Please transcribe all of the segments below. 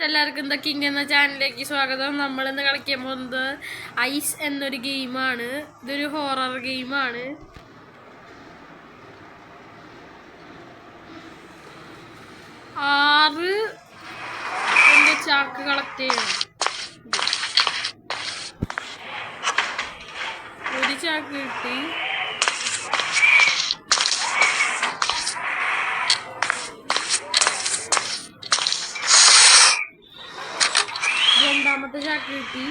എല്ലാവർക്കും the king എന്ന ചാനലിലേക്ക് സ്വാഗതം. നമ്മളിന്ന് കളിക്കാൻ പോകുന്നത് ഐസ് എന്നൊരു ഗെയിമാണ്. ഇതൊരു ഹൊറർ ഗെയിമാണ്. ആറ് ചാക്ക് കളക്ട് ചെയ്യണം. ഒരു ചാക്ക് കിട്ടി. രണ്ടാമത്തെ ചാക്ക് കിട്ടി.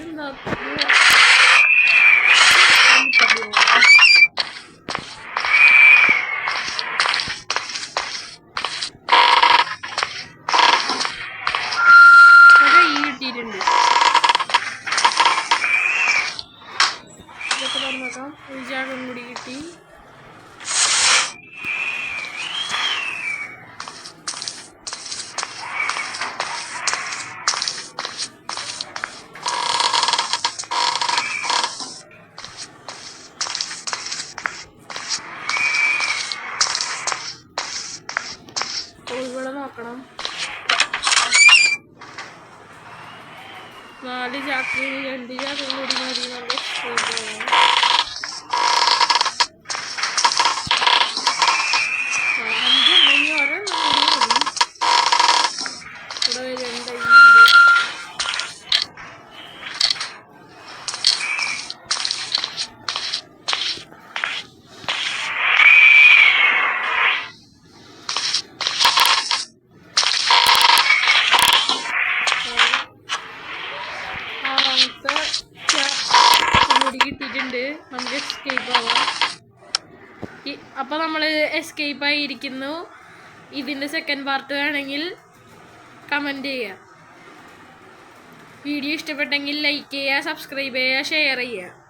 എന്താ കിട്ടിയിട്ടുണ്ട്. ഇതൊക്കെ പറഞ്ഞേക്കാം. ഒരു ചാക്കും കൂടി കിട്ടി. കോഴികളെ നോക്കണം. 4 ചാക്ക് 2 ചാക്കും കൂടി മതി. നല്ല കിട്ടിയിട്ടുണ്ട്. നമുക്ക് എസ്കേപ്പ് ആവാം. അപ്പോൾ നമ്മൾ എസ്കേപ്പ് ആയിരിക്കുന്നു. ഇതിൻ്റെ സെക്കൻഡ് പാർട്ട് വേണമെങ്കിൽ കമൻറ്റ് ചെയ്യുക. വീഡിയോ ഇഷ്ടപ്പെട്ടെങ്കിൽ ലൈക്ക് ചെയ്യുക, സബ്സ്ക്രൈബ് ചെയ്യുക, ഷെയർ ചെയ്യുക.